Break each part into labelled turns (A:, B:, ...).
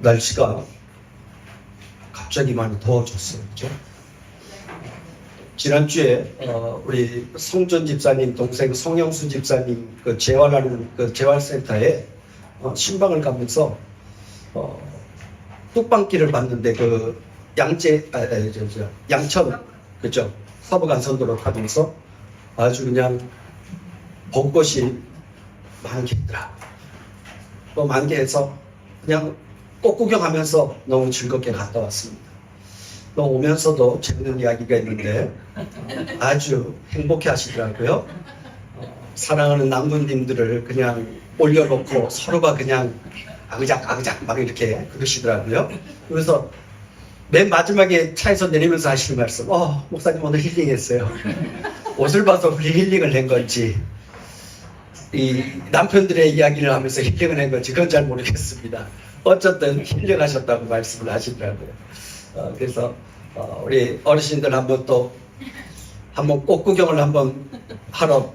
A: 날씨가 갑자기 많이 더워졌어요. 그죠? 지난주에 우리 성전 집사님 동생 성영수 집사님 그 재활하는 그 재활센터에 신방을 가면서 뚝방길을 봤는데 그 양천 그죠? 서부간선도로 가면서 아주 그냥 벚꽃이 만개더라. 만개해서 그냥 꽃 구경하면서 너무 즐겁게 갔다 왔습니다. 오면서도 재밌는 이야기가 있는데 아주 행복해 하시더라고요. 사랑하는 남군님들을 그냥 올려놓고 서로가 그냥 아그작 막 이렇게 그러시더라고요. 그래서 맨 마지막에 차에서 내리면서 하시는 말씀, 목사님 오늘 힐링했어요. 옷을 봐서 힐링을 한 건지 이 남편들의 이야기를 하면서 힐링을 한 건지 그건 잘 모르겠습니다. 어쨌든 힐링하셨다고 말씀을 하시더라고요. 그래서 우리 어르신들 한번 꽃 구경을 한번 하러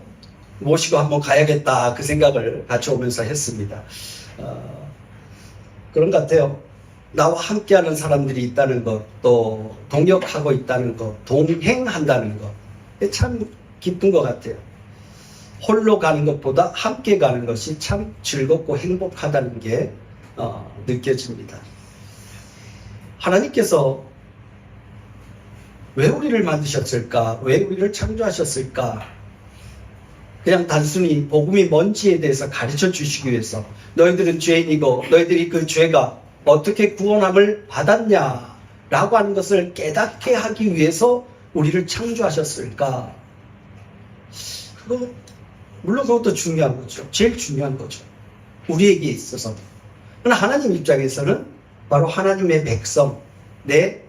A: 모시고 한번 가야겠다 그 생각을 같이 오면서 했습니다. 그런 것 같아요. 나와 함께하는 사람들이 있다는 것, 또 동역하고 있다는 것, 동행한다는 것, 참 기쁜 것 같아요. 홀로 가는 것보다 함께 가는 것이 참 즐겁고 행복하다는 게 느껴집니다. 하나님께서 왜 우리를 만드셨을까? 왜 우리를 창조하셨을까? 그냥 단순히 복음이 뭔지에 대해서 가르쳐 주시기 위해서 너희들은 죄인이고 너희들이 그 죄가 어떻게 구원함을 받았냐 라고 하는 것을 깨닫게 하기 위해서 우리를 창조하셨을까? 물론 그것도 중요한 거죠. 제일 중요한 거죠. 우리에게 있어서. 그러나 하나님 입장에서는 바로 하나님의 백성, 내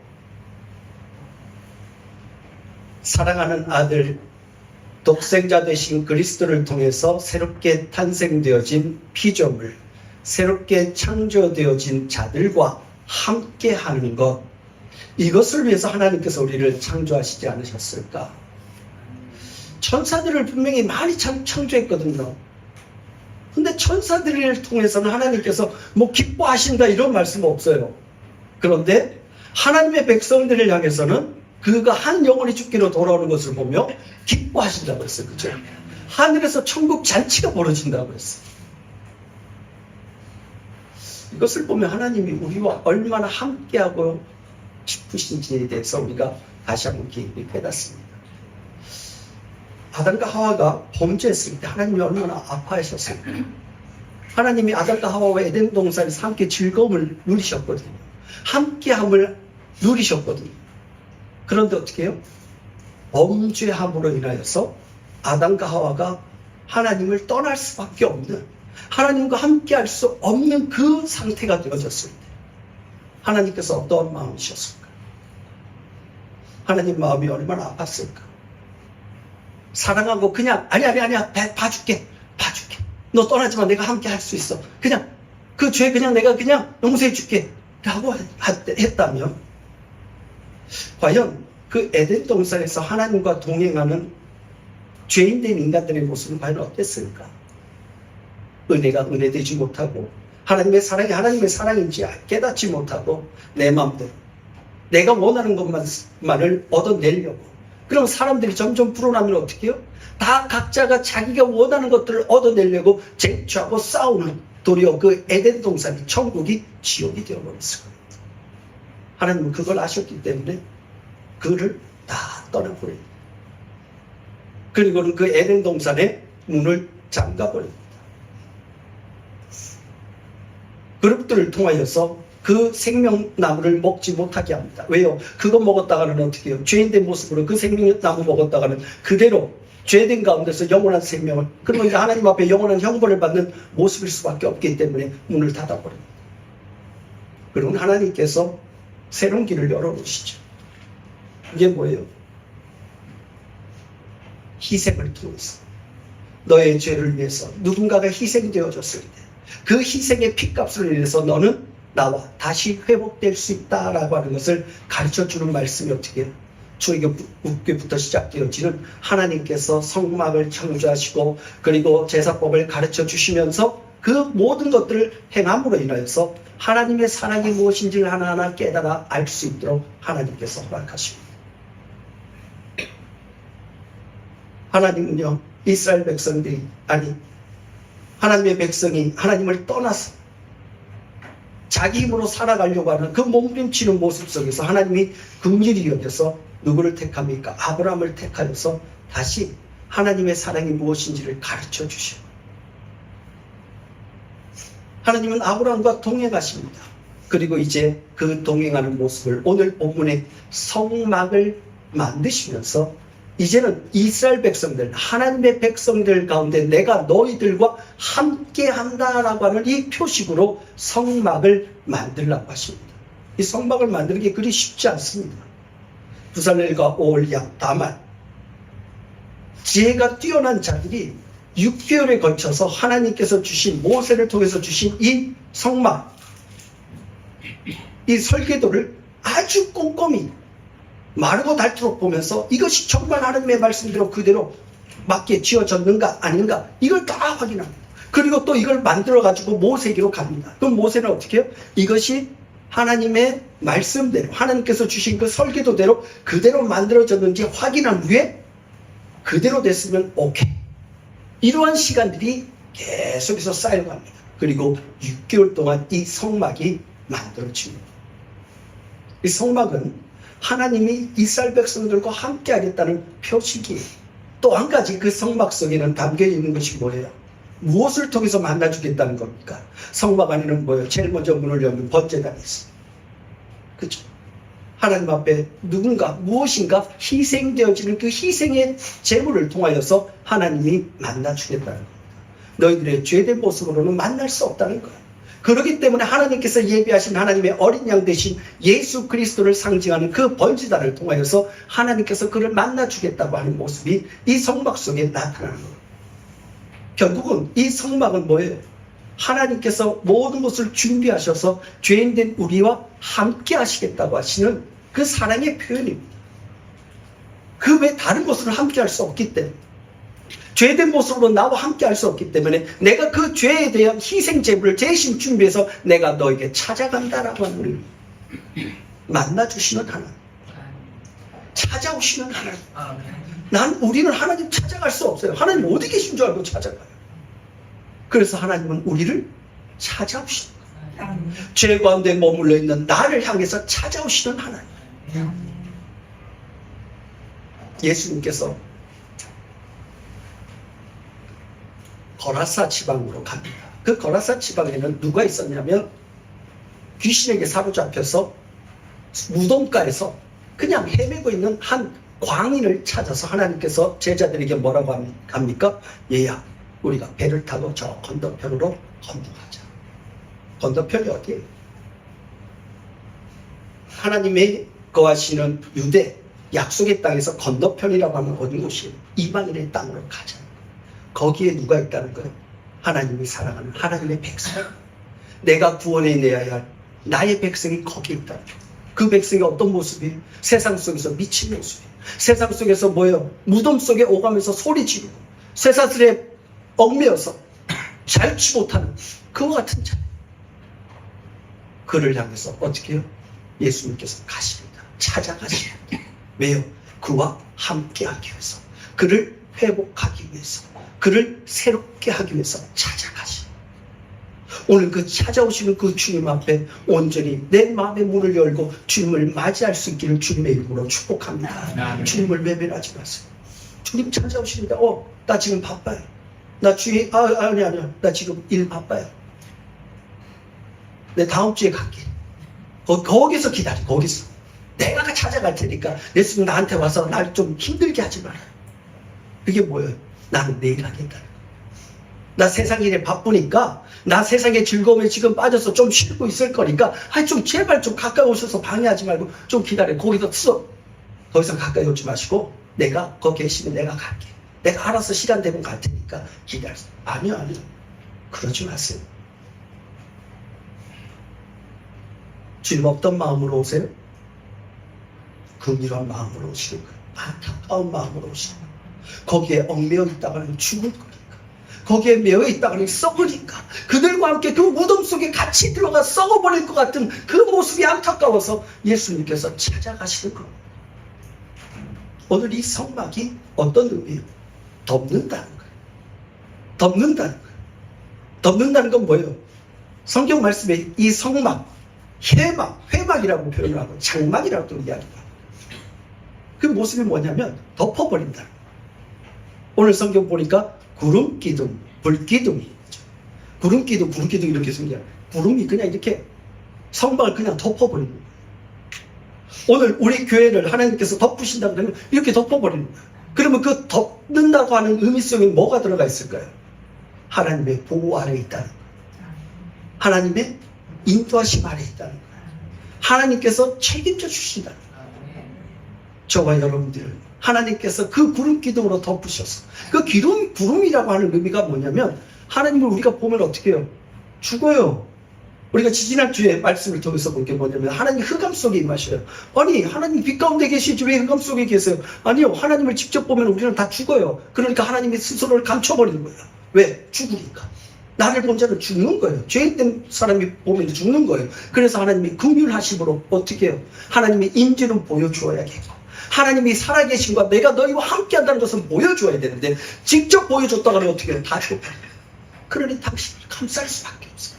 A: 사랑하는 아들, 독생자 되신 그리스도를 통해서 새롭게 탄생되어진 피조물, 새롭게 창조되어진 자들과 함께 하는 것, 이것을 위해서 하나님께서 우리를 창조하시지 않으셨을까? 천사들을 분명히 많이 창조했거든요. 근데 천사들을 통해서는 하나님께서 기뻐하신다 이런 말씀은 없어요. 그런데 하나님의 백성들을 향해서는 그가 한 영혼이 죽기로 돌아오는 것을 보며 기뻐하신다고 했어요. 그죠? 하늘에서 천국 잔치가 벌어진다고 했어요. 이것을 보면 하나님이 우리와 얼마나 함께하고 싶으신지에 대해서 우리가 다시 한번 깊이 깨닫습니다. 아담과 하와가 범죄했을 때 하나님이 얼마나 아파하셨을까? 하나님이 아담과 하와와 에덴 동산에서 함께 즐거움을 누리셨거든요. 함께함을 누리셨거든요. 그런데 어떻게 해요? 범죄함으로 인하여서 아담과 하와가 하나님을 떠날 수밖에 없는, 하나님과 함께할 수 없는 그 상태가 되어졌을 때 하나님께서 어떤 마음이셨을까? 하나님 마음이 얼마나 아팠을까? 사랑하고 그냥 아니야 봐줄게 너 떠나지만 내가 함께 할 수 있어, 그냥 그 죄 그냥 내가 그냥 용서해 줄게 라고 했다면 과연 그 에덴 동산에서 하나님과 동행하는 죄인된 인간들의 모습은 과연 어땠을까? 은혜가 은혜되지 못하고 하나님의 사랑이 하나님의 사랑인지 깨닫지 못하고 내 마음대로 내가 원하는 것만을 얻어내려고, 그럼 사람들이 점점 불어나면 어떻게 해요? 다 각자가 자기가 원하는 것들을 얻어내려고 쟁취하고 싸우는, 도리어 그 에덴 동산이 천국이 지옥이 되어버렸을 겁니다. 하나님은 그걸 아셨기 때문에 그를 다 떠나버립니다. 그리고는 그 에덴 동산의 문을 잠가버립니다. 그룹들을 통하여서 그 생명나무를 먹지 못하게 합니다. 왜요? 그거 먹었다가는 어떻게 해요? 죄인된 모습으로 그 생명나무 먹었다가는 그대로 죄된 가운데서 영원한 생명을, 그러면 이제 하나님 앞에 영원한 형벌을 받는 모습일 수밖에 없기 때문에 문을 닫아버립니다. 그러면 하나님께서 새로운 길을 열어놓으시죠. 이게 뭐예요? 희생을 통해서 너의 죄를 위해서 누군가가 희생되어졌을 때 그 희생의 핏값을 인해서 너는 나와 다시 회복될 수 있다라고 하는 것을 가르쳐주는 말씀이 어떻게 해요? 출애굽부터 시작되어지는 하나님께서 성막을 창조하시고 그리고 제사법을 가르쳐 주시면서 그 모든 것들을 행함으로 인하여서 하나님의 사랑이 무엇인지를 하나하나 깨달아 알 수 있도록 하나님께서 허락하십니다. 하나님은요, 이스라엘 백성들이, 아니 하나님의 백성이 하나님을 떠나서 자기 힘으로 살아가려고 하는 그 몸부림치는 모습 속에서 하나님이 긍휼히 여겨서 누구를 택합니까? 아브라함을 택하여서 다시 하나님의 사랑이 무엇인지를 가르쳐 주시고, 하나님은 아브라함과 동행하십니다. 그리고 이제 그 동행하는 모습을 오늘 본문의 성막을 만드시면서 이제는 이스라엘 백성들, 하나님의 백성들 가운데 내가 너희들과 함께 한다라고 하는 이 표식으로 성막을 만들라고 하십니다. 이 성막을 만드는 게 그리 쉽지 않습니다. 부살렐과 오홀리아, 다만 지혜가 뛰어난 자들이 6개월에 걸쳐서 하나님께서 주신, 모세를 통해서 주신 이 성막, 이 설계도를 아주 꼼꼼히 마르고 닳도록 보면서 이것이 정말 하나님의 말씀대로 그대로 맞게 지어졌는가 아닌가, 이걸 다 확인합니다. 그리고 또 이걸 만들어 가지고 모세에게로 갑니다. 그럼 모세는 어떻게 해요? 이것이 하나님의 말씀대로, 하나님께서 주신 그 설계도대로 그대로 만들어졌는지 확인한 후에 그대로 됐으면 오케이. 이러한 시간들이 계속해서 쌓여갑니다. 그리고 6개월 동안 이 성막이 만들어집니다. 이 성막은 하나님이 이스라엘 백성들과 함께 하겠다는 표식이에요. 또 한 가지 그 성막 속에는 담겨 있는 것이 뭐예요? 무엇을 통해서 만나주겠다는 겁니까? 성막 안에는 뭐예요? 제일 먼저 문을 열면 번제단이 있어요. 그렇죠? 하나님 앞에 누군가, 무엇인가 희생되어지는 그 희생의 제물을 통하여서 하나님이 만나주겠다는 겁니다. 너희들의 죄된 모습으로는 만날 수 없다는 거예요. 그렇기 때문에 하나님께서 예비하신 하나님의 어린 양 되신 예수 그리스도를 상징하는 그 번제단을 통하여서 하나님께서 그를 만나주겠다고 하는 모습이 이 성막 속에 나타나는 거예요. 결국은 이 성막은 뭐예요? 하나님께서 모든 것을 준비하셔서 죄인된 우리와 함께 하시겠다고 하시는 그 사랑의 표현입니다. 그 외 다른 것으로 함께 할 수 없기 때문에, 죄된 모습으로 나와 함께 할 수 없기 때문에 내가 그 죄에 대한 희생 제물을 대신 준비해서 내가 너에게 찾아간다라고 하는 우리 만나주시는 하나님, 찾아오시는 하나님. 우리는 하나님 찾아갈 수 없어요. 하나님 어디 계신 줄 알고 찾아가요. 그래서 하나님은 우리를 찾아오시는 거예요. 죄 가운데 머물러 있는 나를 향해서 찾아오시는 하나님. 예수님께서 거라사 지방으로 갑니다. 그 거라사 지방에는 누가 있었냐면 귀신에게 사로잡혀서 무덤가에서 그냥 헤매고 있는 한 광인을 찾아서 하나님께서 제자들에게 뭐라고 합니까? 얘야, 우리가 배를 타고 저 건너편으로 건너가자. 건너편이 어디예요? 하나님의 거하시는 유대 약속의 땅에서 건너편이라고 하면 어디 곳이에요? 이방인의 땅으로 가자. 거기에 누가 있다는 거예요? 하나님이 사랑하는 하나님의 백성. 내가 구원해 내야 할 나의 백성이 거기에 있다는 거예요. 그 백성이 어떤 모습이에요? 세상 속에서 미친 모습이에요. 세상 속에서 뭐예요? 무덤 속에 오가면서 소리 지르고 쇠사슬에 얽매여서 잘지 못하는 그와 같은 자. 그를 향해서 어떻게 해요? 예수님께서 가십니다. 찾아가십니다. 왜요? 그와 함께하기 위해서, 그를 회복하기 위해서, 그를 새롭게 하기 위해서 찾아가시. 오늘 그 찾아오시는 그 주님 앞에 온전히 내 마음의 문을 열고 주님을 맞이할 수 있기를 주님의 이름으로 축복합니다. 주님을 외면하지 마세요. 주님 찾아오십니다. 나 지금 바빠요. 나 주의 아니야. 나 지금 일 바빠요. 내 다음 주에 갈게. 거기서 기다려. 거기서 내가 찾아갈 테니까 예수님 나한테 와서 날 좀 힘들게 하지 마라. 그게 뭐예요? 나는 내일 하겠다. 나 세상 일에 바쁘니까, 나 세상의 즐거움에 지금 빠져서 좀 쉬고 있을 거니까, 좀 제발 좀 가까이 오셔서 방해하지 말고 좀 기다려. 거기서 더 이상 가까이 오지 마시고 내가 거기 계시면 내가 갈게. 내가 알아서 시간 되면 갈 테니까 기다려. 아니요. 그러지 마세요. 주님 어떤 마음으로 오세요? 긍휼한 마음으로 오시는 거예요. 안타까운 마음으로 오시는 거예요. 거기에 얽매여 있다가는 죽을 거니까. 거기에 매여 있다가 썩으니까 그들과 함께 그 무덤 속에 같이 들어가 썩어버릴 것 같은 그 모습이 안타까워서 예수님께서 찾아가시는 겁니다. 오늘 이 성막이 어떤 의미예요? 덮는다는 거예요. 덮는다는 거예요. 덮는다는 건 뭐예요? 성경 말씀에 이 성막, 회막이라고 표현을 하고 장막이라고 이야기를 합니다. 그 모습이 뭐냐면 덮어버린다. 오늘 성경 보니까 구름 기둥, 불 기둥이 있죠. 구름 기둥 이렇게 생겨요. 구름이 그냥 이렇게 성막을 그냥 덮어버리는 거예요. 오늘 우리 교회를 하나님께서 덮으신다 그러면 이렇게 덮어버리는 거예요. 그러면 그 덮는다고 하는 의미 속에 뭐가 들어가 있을까요? 하나님의 보호 아래 있다는 거예요. 하나님의 인도하심 아래 있다는 거예요. 하나님께서 책임져 주신다는 거예요. 저와 여러분들 하나님께서 그 구름 기둥으로 덮으셔서 그 구름이라고 하는 의미가 뭐냐면 하나님을 우리가 보면 어떻게 해요? 죽어요. 우리가 지지난주에 말씀을 통해서 본 게 뭐냐면 하나님 흑암 속에 임하셔요. 아니 하나님 빛 가운데 계시지 왜 흑암 속에 계세요? 아니요, 하나님을 직접 보면 우리는 다 죽어요. 그러니까 하나님이 스스로를 감춰버리는 거예요. 왜? 죽으니까. 나를 본 자는 죽는 거예요. 죄인된 사람이 보면 죽는 거예요. 그래서 하나님이 긍휼하심으로 어떻게 해요? 하나님의 인지는 보여주어야겠고 하나님이 살아계신 과 내가 너희와 함께한다는 것은 보여줘야 되는데 직접 보여줬다가 하면 어떻게 해요? 다 죽어요. 그러니 당신을 감쌀 수밖에 없어요.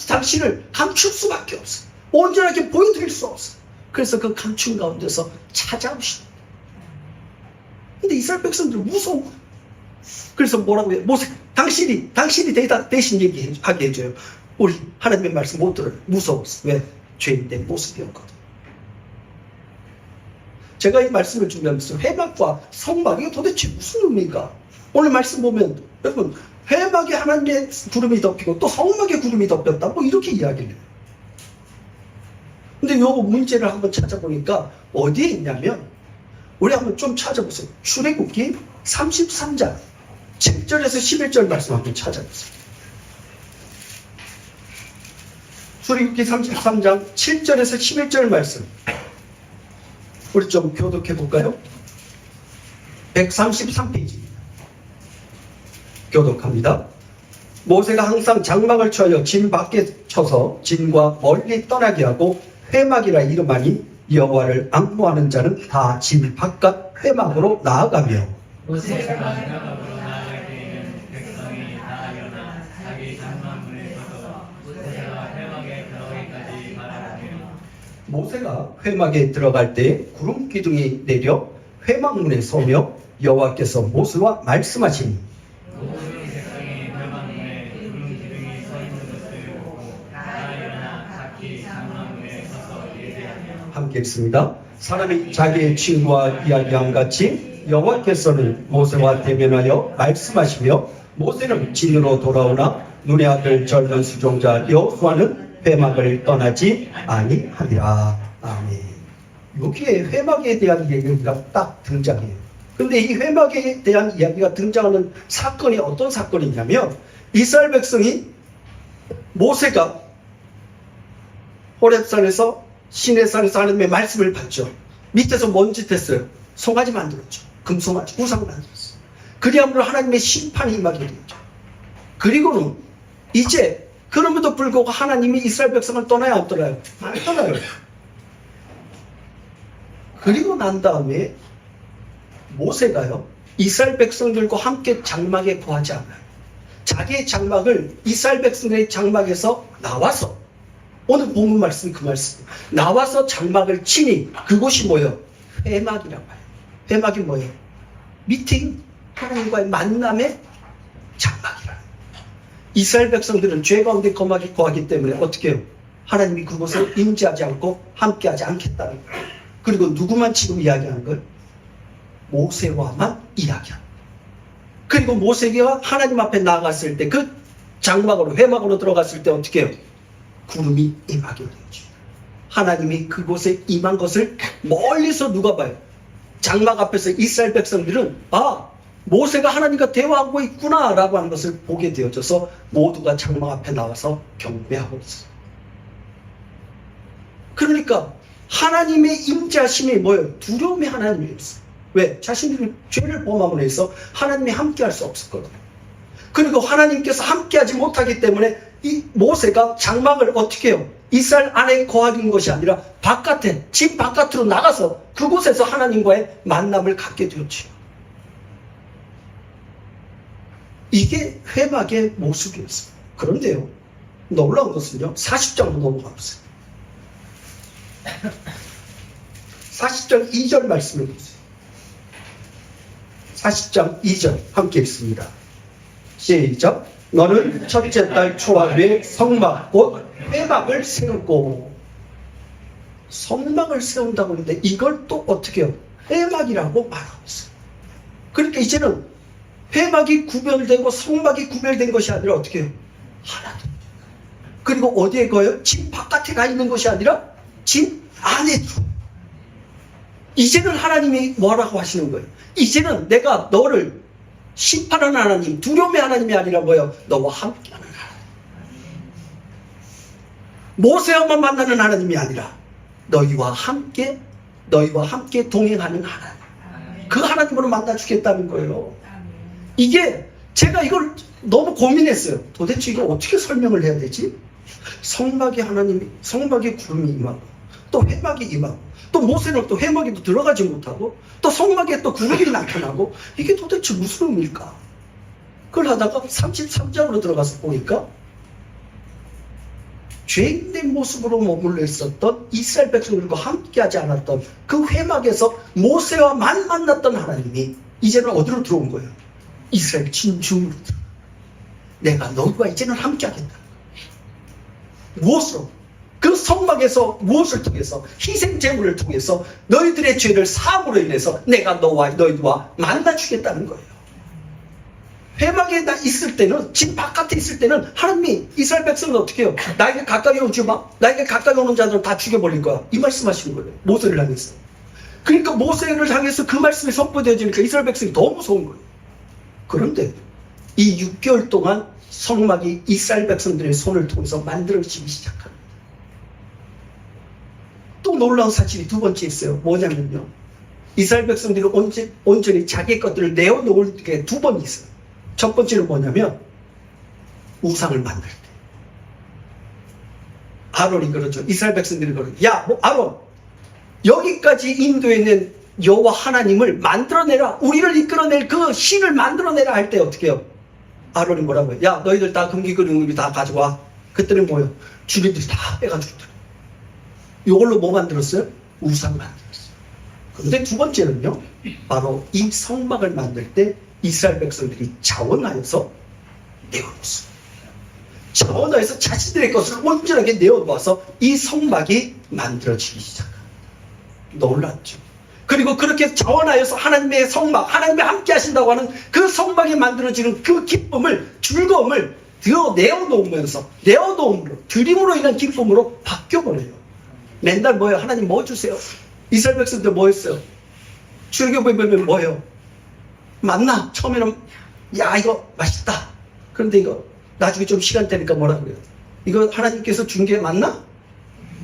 A: 당신을 감출 수밖에 없어요. 온전하게 보여드릴 수 없어요. 그래서 그 감춘 가운데서 찾아오시는 거예요. 근데 이스라엘 백성들은 무서워. 그래서 뭐라고 해요? 모세, 당신이 대신 얘기하게 해줘요. 우리 하나님의 말씀 못 들어요. 무서웠어. 왜? 죄인된 모습이었거든. 제가 이 말씀을 준비하면서 회막과 성막, 이게 도대체 무슨 의미인가? 오늘 말씀 보면 여러분 회막에 하나님의 구름이 덮이고 또 성막에 구름이 덮였다 뭐 이렇게 이야기를 해요. 근데 요 문제를 한번 찾아보니까 어디에 있냐면 우리 한번 좀 찾아보세요. 출애굽기 33장 7절에서 11절 말씀 한번 찾아보세요. 출애굽기 33장 7절에서 11절 말씀 우리 좀 교독해 볼까요? 133페이지입니다. 교독합니다. 모세가 항상 장막을 쳐여 진 밖에 쳐서 진과 멀리 떠나게 하고 회막이라 이름하니 여호와를 앙모하는 자는 다 진 바깥 회막으로 나아가며
B: 모세가 회막으로 나아갈 때에는 백성이 다 일어나 자기 장막 문에 서서 모세가 회막에 들어가기까지 말하며
A: 모세가 회막에 들어갈 때 구름 기둥이 내려 회막문에 서며 여호와께서 모세와 말씀하시니
B: 모든 백성이 회막문에 구름 기둥이 서 있는 것을 보고 다 일어나 각기 장막 문에 서서 예배하며
A: 함께 읽습니다. 사람이 자기의 친구와 이야기한 같이 여호와께서는 모세와 대면하여 말씀하시며 모세는 진으로 돌아오나 눈의 아들 젊은 수종자 여호수아는 회막을 떠나지 아니하리라. 아멘. 여기에 회막에 대한 얘기가 딱 등장해요. 근데 이 회막에 대한 이야기가 등장하는 사건이 어떤 사건이냐면 이스라엘 백성이 모세가 호렙산에서 시내산에서 하나님의 말씀을 받죠. 밑에서 뭔 짓 했어요? 송아지 만들었죠. 금송아지, 우상을 만들었어요. 그리함으로 하나님의 심판이 임하게 되죠. 그리고는 이제 그럼에도 불구하고 하나님이 이스라엘 백성을 떠나야 안 떠나요? 안 떠나요. 그리고 난 다음에 모세가요, 이스라엘 백성들과 함께 장막에 거하지 않아요. 자기의 장막을 이스라엘 백성들의 장막에서 나와서, 오늘 본문 말씀이 그 말씀, 나와서 장막을 치니 그곳이 뭐예요? 회막이라고 해요. 회막이 뭐예요? 미팅, 하나님과의 만남의 장막이라. 이스라엘 백성들은 죄 가운데 거하기 때문에 어떻게 해요? 하나님이 그곳에 임재하지 않고 함께하지 않겠다는 거예요. 그리고 누구만 지금 이야기하는 거예요? 모세와만 이야기하는 거예요. 그리고 모세가 하나님 앞에 나갔을 때 그 장막으로, 회막으로 들어갔을 때 어떻게 해요? 구름이 임하게 되죠. 하나님이 그곳에 임한 것을 멀리서 누가 봐요? 장막 앞에서 이스라엘 백성들은 모세가 하나님과 대화하고 있구나 라고 하는 것을 보게 되어져서 모두가 장막 앞에 나와서 경배하고 있어요. 그러니까 하나님의 임재하심이 뭐예요? 두려움이 하나님이었어요. 왜? 자신들이 죄를 범함으로 해서 하나님이 함께할 수 없었거든요. 그리고 하나님께서 함께하지 못하기 때문에 이 모세가 장막을 어떻게 해요? 이스라엘 안에 거하는 것이 아니라 바깥에, 집 바깥으로 나가서 그곳에서 하나님과의 만남을 갖게 되었지요. 이게 회막의 모습이었어요. 그런데요, 놀라운 것은요, 40장으로 넘어가보세요. 40장 2절 말씀을 보세요. 40장 2절 함께 읽습니다. 시작. 너는 첫째 달 초하루에 성막 곧 회막을 세우고. 성막을 세운다고 하는데 이걸 또 어떻게 해요? 회막이라고 말하고 있어요. 그러니까 이제는 회막이 구별되고 성막이 구별된 것이 아니라 어떻게 해요? 하나. 그리고 어디에 거예요? 집 바깥에 가 있는 것이 아니라 집 안에 들어. 이제는 하나님이 뭐라고 하시는 거예요? 이제는 내가 너를 심판하는 하나님, 두려움의 하나님이 아니라 뭐예요? 너와 함께하는 하나님. 모세와만 만나는 하나님이 아니라 너희와 함께 동행하는 하나님. 그 하나님으로 만나주겠다는 거예요. 이게 제가 이걸 너무 고민했어요. 도대체 이거 어떻게 설명을 해야 되지? 성막이 하나님이, 성막에 구름이 임하고 또 회막이 임하고 또 모세는 또 회막에도 들어가지 못하고 또 성막에 또 구름이 나타나고 이게 도대체 무슨 의미일까? 그걸 하다가 33장으로 들어가서 보니까 죄인된 모습으로 머물러 있었던 이스라엘 백성들과 함께하지 않았던 그 회막에서 모세와만 만났던 하나님이 이제는 어디로 들어온 거예요? 이스라엘 진중으로 들어온 거예요. 내가 너희와 이제는 함께하겠다. 무엇으로? 그 성막에서 무엇을 통해서? 희생 제물을 통해서 너희들의 죄를 사함으로 인해서 내가 너희와 만나주겠다는 거예요. 회막에 있을 때는, 집 바깥에 있을 때는 하나님이 이스라엘 백성은 어떻게 해요? 나에게 가까이 오지 마. 나에게 가까이 오는 자들은 다 죽여버릴 거야. 이 말씀하시는 거예요. 모세를 향해서. 그러니까 모세를 향해서 그 말씀이 선포되어지니까 이스라엘 백성이 더 무서운 거예요. 그런데 이 6개월 동안 성막이 이스라엘 백성들의 손을 통해서 만들어지기 시작합니다. 또 놀라운 사실이 두 번째 있어요. 뭐냐면요, 이스라엘 백성들이 온전히 자기 것들을 내어놓을 게 두 번 있어요. 첫 번째는 뭐냐면 우상을 만들 때 아론이 그러죠. 이스라엘 백성들이 그러죠. 야, 아론, 여기까지 인도해낸 여호와 하나님을 만들어내라. 우리를 이끌어낼 그 신을 만들어내라 할 때 어떻게 해요? 아론이 뭐라고 해요? 야, 너희들 다 금기그림을 다 가져와. 그때는 뭐예요? 주민들이 다 빼가지고 들어요. 이걸로 뭐 만들었어요? 우상 만들었어요. 그런데 두 번째는요, 바로 이 성막을 만들 때 이스라엘 백성들이 자원하여서 내어놓았어요. 자원하여서 자신들의 것을 온전하게 내어놓아서 이 성막이 만들어지기 시작합니다. 놀랐죠. 그리고 그렇게 자원하여서 하나님의 성막, 하나님이 함께 하신다고 하는 그 성막이 만들어지는 그 기쁨을, 즐거움을 내어놓음으로, 드림으로 인한 기쁨으로 바뀌어버려요. 맨날 뭐예요? 하나님 뭐 주세요? 이스라엘 백성들 뭐 했어요? 출애굽에 보면 뭐예요? 맞나? 처음에는 야, 이거 맛있다. 그런데 이거 나중에 좀 시간 되니까 뭐라 그래요? 이거 하나님께서 준 게 맞나?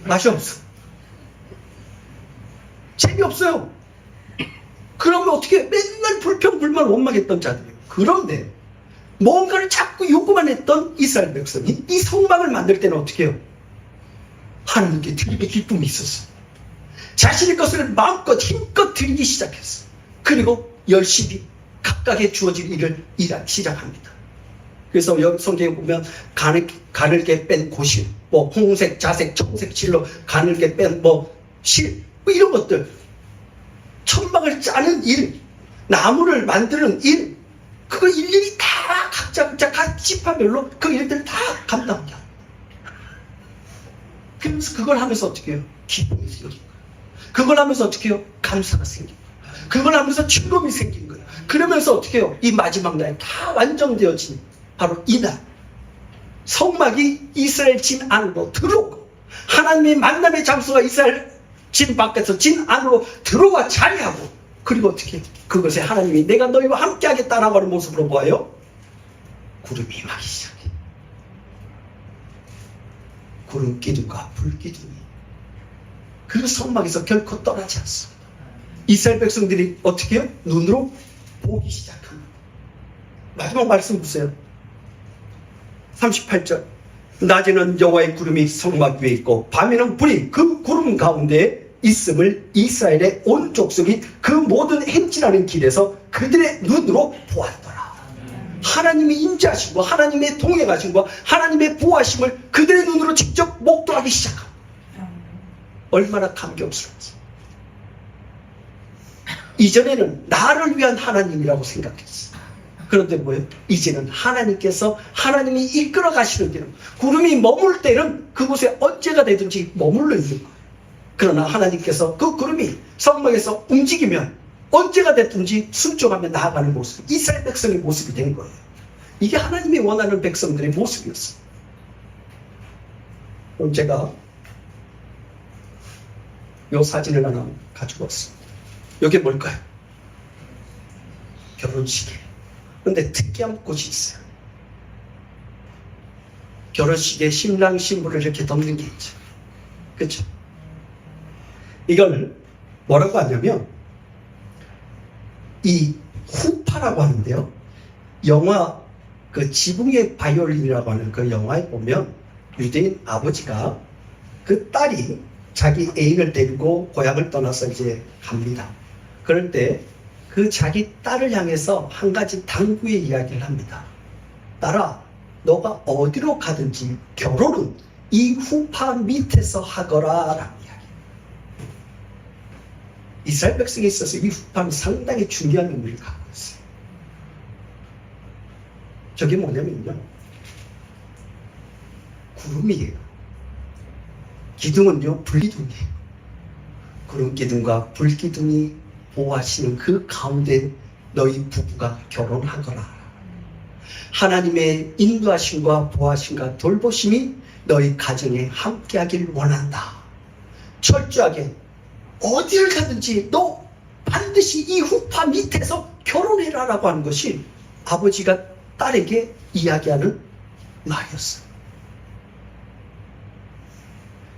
A: 맛이 없어. 재미없어요. 그러면 어떻게? 맨날 불평불만 원망했던 자들이에요. 그런데 뭔가를 자꾸 요구만 했던 이스라엘 백성이 이 성막을 만들 때는 어떻게 해요? 하나님께 드리는 기쁨이 있었어요. 자신의 것을 마음껏 힘껏 드리기 시작했어요. 그리고 열심히 각각의 주어진 일을 일하기 시작합니다. 그래서 여기 성경에 보면 가늘게 뺀 고실, 뭐 홍색, 자색, 청색 실로 가늘게 뺀 실, 이런 것들, 천막을 짜는 일, 나무를 만드는 일, 그거 일일이 다 각자 각 지파별로 그 일들 다 감당합니다. 그러면서 그걸 하면서 어떻게 해요? 기쁨이 생기는 거예요. 그걸 하면서 어떻게 해요? 감사가 생기는 거예요. 그걸 하면서 즐거움이 생기는 거예요. 그러면서 어떻게 해요? 이 마지막 날에 다 완성되어진 바로 이날, 성막이 이스라엘 진 안으로 들어오고 하나님의 만남의 장소가 이스라엘 진 밖에서 진 안으로 들어와 자리하고, 그리고 어떻게 해요? 그것에 하나님이 내가 너희와 함께 하겠다라고 하는 모습으로 보아요. 구름이 임하기 시작해요. 구름 기둥과 불 기둥이 그 성막에서 결코 떠나지 않습니다. 이스라엘 백성들이 어떻게 해요? 눈으로 보기 시작합니다. 마지막 말씀 보세요. 38절. 낮에는 여호와의 구름이 성막 위에 있고 밤에는 불이 그 구름 가운데 있음을 이스라엘의 온 족속이 그 모든 행진하는 길에서 그들의 눈으로 보았더라. 하나님이 임재하신 것, 하나님의 동행하신 것, 하나님의 보호하심을 그들의 눈으로 직접 목도하기 시작합니다. 얼마나 감격스럽지. 이전에는 나를 위한 하나님이라고 생각했어. 그런데 뭐예요? 이제는 하나님께서 하나님이 이끌어 가시는 길은, 구름이 머물 때는 그곳에 언제가 되든지 머물러 있는 거예요. 그러나 하나님께서 그 구름이 성막에서 움직이면 언제가 됐든지 순종하며 나아가는 모습, 이스라엘 백성의 모습이 된 거예요. 이게 하나님이 원하는 백성들의 모습이었어요. 그럼 제가 이 사진을 하나 가지고 왔습니다. 이게 뭘까요? 결혼식이에요. 근데 특이한 곳이 있어요. 결혼식에 신랑 신부를 이렇게 덮는 게 있죠. 그렇죠? 이걸 뭐라고 하냐면 이 후파라고 하는데요. 영화 그 지붕의 바이올린이라고 하는 그 영화에 보면 유대인 아버지가 그 딸이 자기 애인을 데리고 고향을 떠나서 이제 갑니다. 그럴 때 그 자기 딸을 향해서 한 가지 당부의 이야기를 합니다. 딸아, 너가 어디로 가든지 결혼은 이 후파 밑에서 하거라 라는 이야기. 이스라엘 백성에 있어서 이 후파는 상당히 중요한 의미를 갖고 있어요. 저게 뭐냐면요, 구름이에요. 기둥은요, 불기둥이에요. 구름 기둥과 불 기둥이 보호하시는 그 가운데 너희 부부가 결혼하거라. 하나님의 인도하심과 보호하심과 돌보심이 너희 가정에 함께하길 원한다. 철저하게 어디를 가든지 너 반드시 이 후파 밑에서 결혼해라 라고 하는 것이 아버지가 딸에게 이야기하는 말이었어요.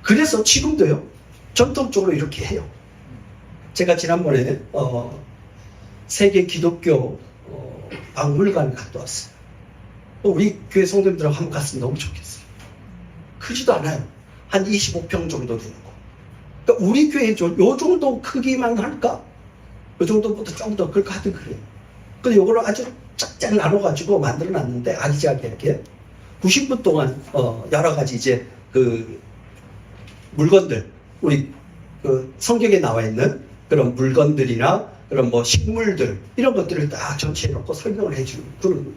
A: 그래서 지금도요, 전통적으로 이렇게 해요. 제가 지난번에 세계 기독교 박물관 갔다 왔어요. 우리 교회 성도님들하고 한번 갔으면 너무 좋겠어요. 크지도 않아요. 한 25평 정도 되는 거. 그러니까 우리 교회 요 정도 크기만 할까? 요 정도보다 좀 더 그럴까 하여튼 그래요. 근데 요거를 아주 짝짝 나눠가지고 만들어 놨는데 아기자기하게 90분 동안 여러 가지 이제 그 물건들, 우리 그 성경에 나와 있는 그런 물건들이나 그런 뭐 식물들 이런 것들을 딱 전체해 놓고 설명을 해주는 그런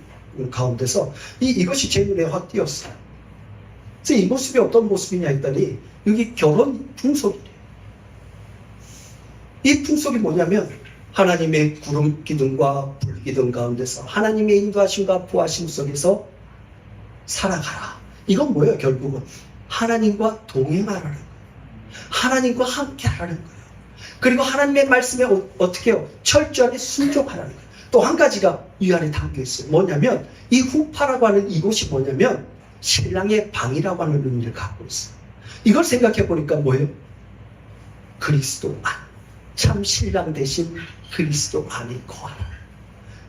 A: 가운데서 이것이 제 눈에 확 띄었어요. 그래서 이 모습이 어떤 모습이냐 했더니 여기 결혼 풍속이래요. 이 풍속이 뭐냐면 하나님의 구름 기둥과 불 기둥 가운데서 하나님의 인도하심과 보호하심 속에서 살아가라. 이건 뭐예요? 결국은 하나님과 동행하라는 거예요. 하나님과 함께 하라는 거예요. 그리고 하나님의 말씀에 어떻게 해요? 철저하게 순종하라는 거예요. 또 한 가지가 이 안에 담겨 있어요. 뭐냐면 이 후파라고 하는 이곳이 뭐냐면 신랑의 방이라고 하는 의미를 갖고 있어요. 이걸 생각해 보니까 뭐예요? 그리스도 안. 참 신랑 대신 그리스도 안에 거하라.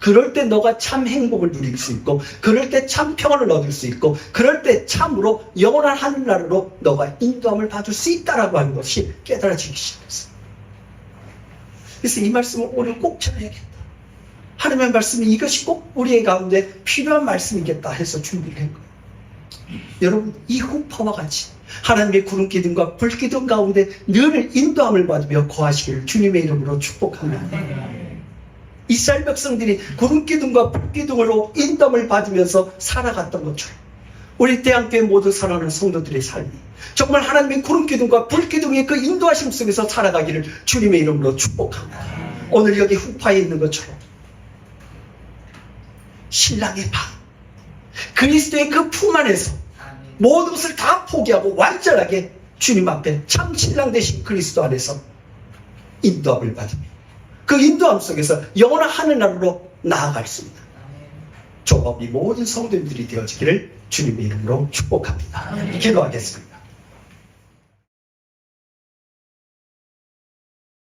A: 그럴 때 너가 참 행복을 누릴 수 있고, 그럴 때 참 평안을 얻을 수 있고, 그럴 때 참으로 영원한 하늘나라로 너가 인도함을 받을 수 있다라고 하는 것이 깨달아지기 시작했어요. 그래서 이 말씀을 오늘 꼭 전해야겠다. 하나님의 말씀이 이것이 꼭 우리의 가운데 필요한 말씀이겠다 해서 준비를 한 거예요. 여러분, 이 후파와 같이 하나님의 구름 기둥과 불 기둥 가운데 늘 인도함을 받으며 거하시기를 주님의 이름으로 축복합니다. 이스라엘 백성들이 구름 기둥과 불 기둥으로 인도함을 받으면서 살아갔던 것처럼 우리 대한교회 모두 살아가는 성도들의 삶이 정말 하나님의 구름 기둥과 불 기둥의 그 인도하심 속에서 살아가기를 주님의 이름으로 축복합니다. 오늘 여기 후파에 있는 것처럼 신랑의 방, 그리스도의 그 품 안에서 모든 것을 다 포기하고 완전하게 주님 앞에 참 신랑 되신 그리스도 안에서 인도함을 받으며 그 인도함 속에서 영원한 하늘나라로 나아가겠습니다. 조합이 모든 성도님들이 되어지기를 주님의 이름으로 축복합니다. 기도하겠습니다.